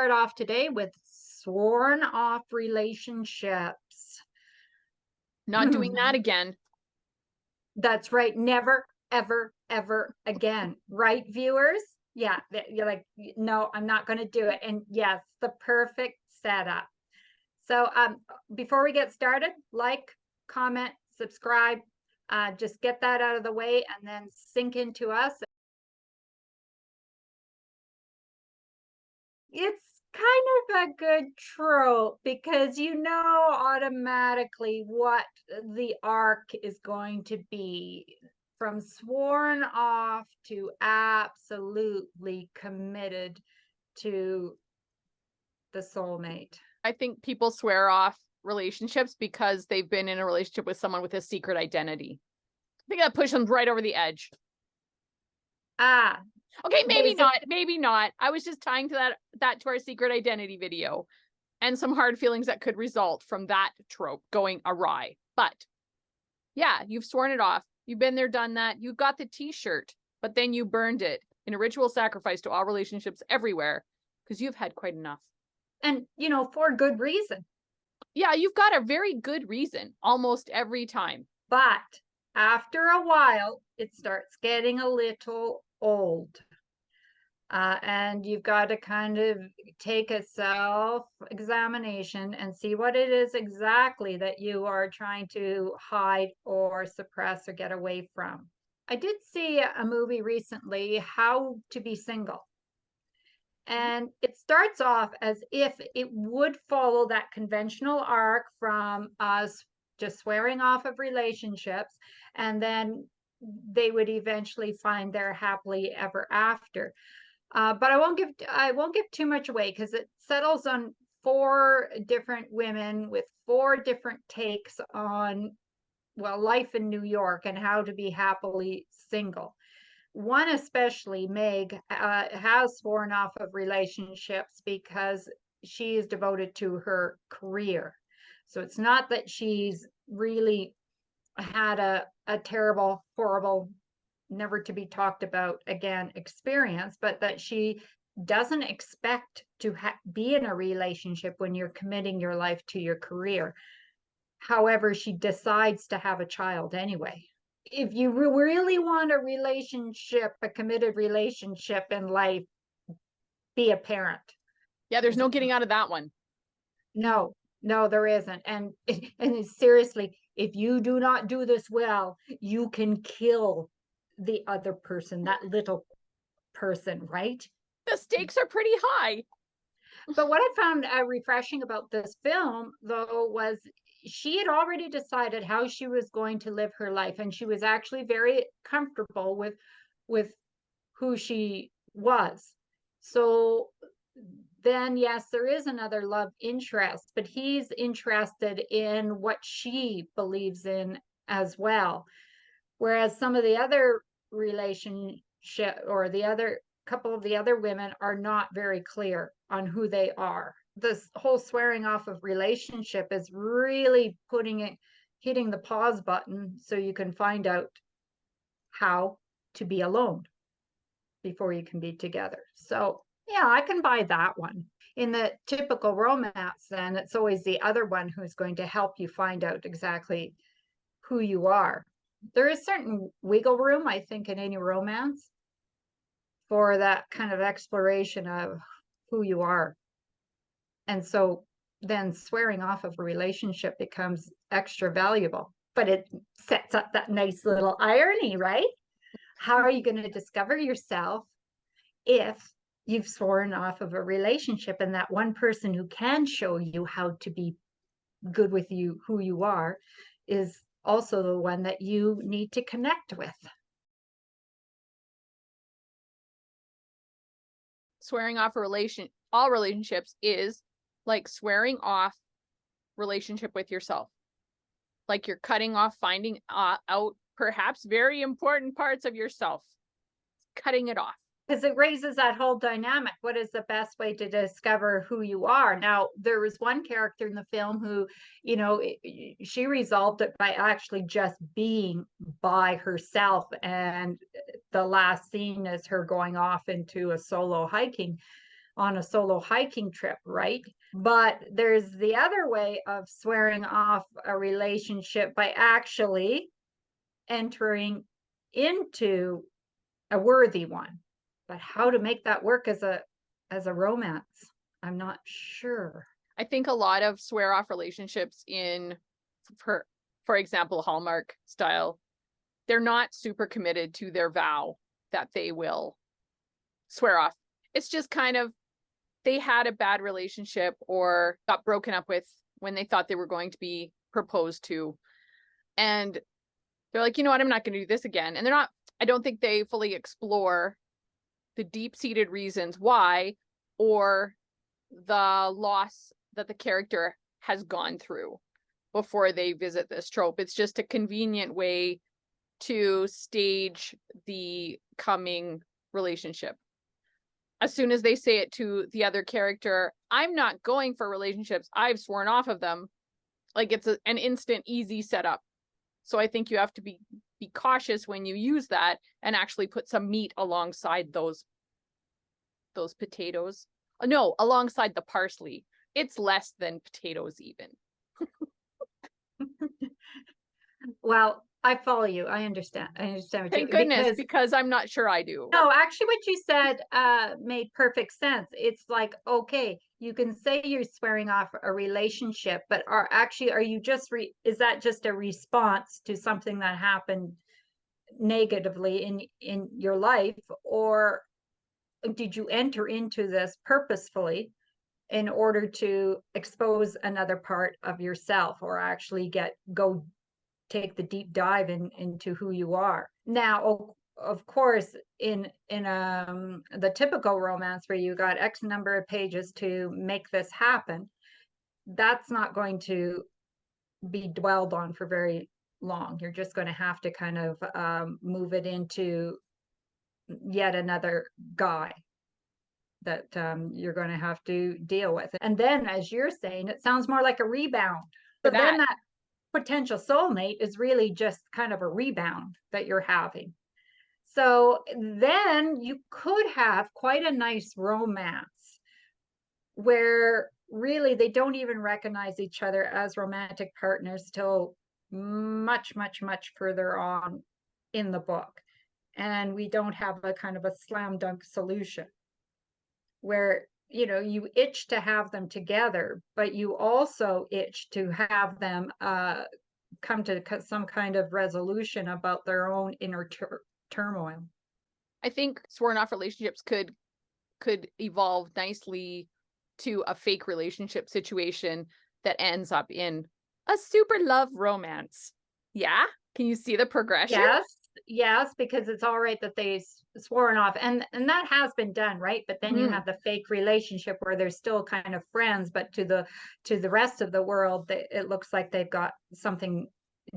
start off today with sworn off relationships. Not doing that again. That's right. Never, ever, ever again. Right, viewers? Yeah, you're like, no, I'm not going to do it. And yes, the perfect setup. So before we get started, like, comment, subscribe, just get that out of the way and then sink into us. It's kind of a good trope because you know automatically what the arc is going to be, from sworn off to absolutely committed to the soulmate. I think people swear off relationships because they've been in a relationship with someone with a secret identity. I think that pushes them right over the edge. Okay, maybe not. Maybe not. I was just tying to that to our secret identity video and some hard feelings that could result from that trope going awry. But yeah, you've sworn it off. You've been there, done that. You got the t-shirt, but then you burned it in a ritual sacrifice to all relationships everywhere because you've had quite enough. And, you know, for good reason. Yeah, you've got a very good reason almost every time. But after a while, it starts getting a little old. And you've got to kind of take a self-examination and see what it is exactly that you are trying to hide or suppress or get away from. I did see a movie recently, How to Be Single. And it starts off as if it would follow that conventional arc from us just swearing off of relationships, and then they would eventually find their happily ever after. But I won't give too much away because it settles on 4 different women with 4 different takes on, well, life in New York and how to be happily single. One especially, Meg, has sworn off of relationships because she is devoted to her career. So it's not that she's really had a terrible, horrible, never to be talked about again experience, but that she doesn't expect to be in a relationship when you're committing your life to your career. However, she decides to have a child anyway. If you really want a relationship, a committed relationship in life, be a parent. Yeah, there's no getting out of that one. No, there isn't. And seriously, if you do not do this well, you can kill the other person, that little person, right? The stakes are pretty high. But what I found refreshing about this film, though, was she had already decided how she was going to live her life, and she was actually very comfortable with who she was. So then, yes, there is another love interest, but he's interested in what she believes in as well. Whereas some of the other relationship, or the other couple of the other women, are not very clear on who they are. This whole swearing off of relationship is really hitting the pause button so you can find out how to be alone before you can be together. So yeah, I can buy that one. In the typical romance, then it's always the other one who's going to help you find out exactly who you are. There is certain wiggle room, I think, in any romance for that kind of exploration of who you are. And so then swearing off of a relationship becomes extra valuable, but it sets up that nice little irony, right? How are you going to discover yourself if you've sworn off of a relationship, and that one person who can show you how to be good with you, who you are, is also the one that you need to connect with? Swearing off all relationships is like swearing off relationship with yourself. Like you're cutting off, finding out perhaps very important parts of yourself, cutting it off. Because it raises that whole dynamic. What is the best way to discover who you are? Now, there was one character in the film who, you know, she resolved it by actually just being by herself. And the last scene is her going off into a solo hiking. on a solo hiking trip, right? But there's the other way of swearing off a relationship by actually entering into a worthy one. But how to make that work as a romance, I'm not sure. I think a lot of swear off relationships in, for example, Hallmark style, they're not super committed to their vow that they will swear off. It's just kind of, they had a bad relationship or got broken up with when they thought they were going to be proposed to. And they're like, you know what, I'm not going to do this again. And I don't think they fully explore the deep-seated reasons why, or the loss that the character has gone through before they visit this trope. It's just a convenient way to stage the coming relationship. As soon as they say it to the other character, I'm not going for relationships, I've sworn off of them, like it's an instant easy setup. So I think you have to be cautious when you use that and actually put some meat alongside those potatoes. No, alongside the parsley. It's less than potatoes even. Well, I follow you. I understand. Thank goodness, because I'm not sure I do. No, actually what you said made perfect sense. It's like, okay, you can say you're swearing off a relationship, but are you just is that just a response to something that happened negatively in your life, or did you enter into this purposefully in order to expose another part of yourself, or actually go take the deep dive into who you are? Now, of course, in the typical romance where you got X number of pages to make this happen, that's not going to be dwelled on for very long. You're just going to have to kind of move it into yet another guy that you're going to have to deal with. And then, as you're saying, it sounds more like a rebound. So then that potential soulmate is really just kind of a rebound that you're having. So then you could have quite a nice romance where really they don't even recognize each other as romantic partners till much, much, much further on in the book. And we don't have a kind of a slam dunk solution where, you know, you itch to have them together, but you also itch to have them come to some kind of resolution about their own inner turmoil. I think sworn off relationships could evolve nicely to a fake relationship situation that ends up in a super love romance. Yeah? Can you see the progression? Yes, because it's all right that they sworn off, and that has been done, right? But then you have the fake relationship where they're still kind of friends, but to the rest of the world, it looks like they've got something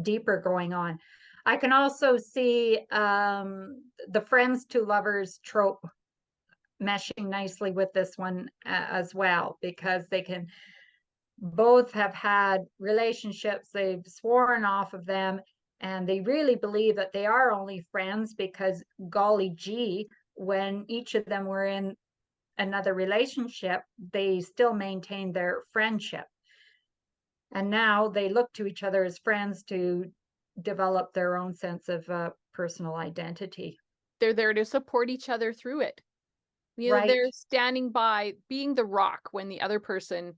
deeper going on. I can also see the friends to lovers trope meshing nicely with this one as well, because they can both have had relationships, they've sworn off of them, and they really believe that they are only friends because, golly gee, when each of them were in another relationship, they still maintained their friendship. And now they look to each other as friends to develop their own sense of personal identity. They're there to support each other through it. You know, they're standing by, being the rock when the other person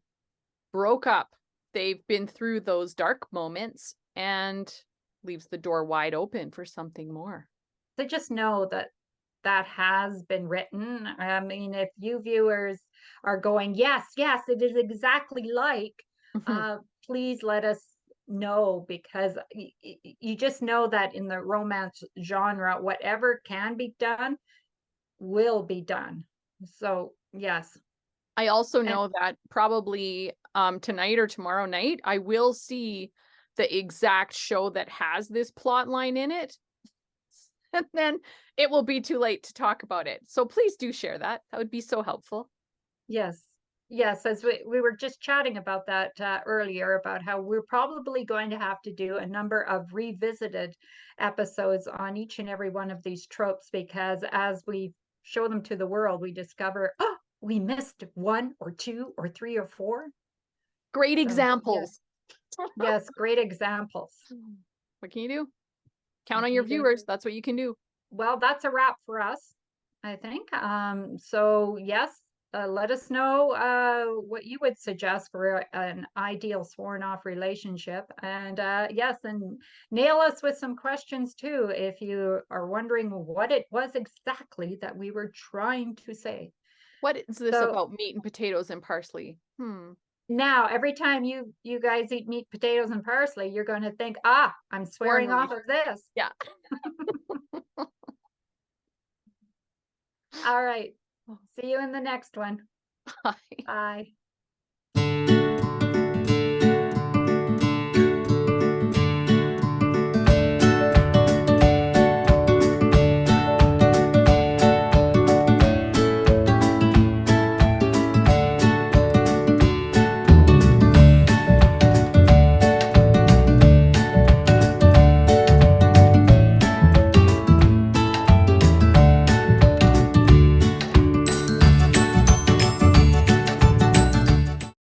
broke up. They've been through those dark moments and leaves the door wide open for something more. So just know that has been written. I mean, if you viewers are going, yes, it is exactly like, please let us know, because you just know that in the romance genre, whatever can be done will be done. So yes. I also know that probably tonight or tomorrow night, I will see the exact show that has this plot line in it. And then it will be too late to talk about it. So please do share that. That would be so helpful. Yes. As we were just chatting about that earlier, about how we're probably going to have to do a number of revisited episodes on each and every one of these tropes, because as we show them to the world, we discover, oh, we missed one or two or three or four. Great So, examples. yes, great examples. What can you do? Count What on can your you do? viewers. That's what you can do. Well, that's a wrap for us, I think. So yes, let us know what you would suggest for an ideal sworn off relationship. And yes, and nail us with some questions too if you are wondering what it was exactly that we were trying to say. What is this So about meat and potatoes and parsley? now every time you guys eat meat, potatoes, and parsley, you're going to think, ah, I'm swearing off of this. Yeah. All right. See you in the next one. Bye. Bye.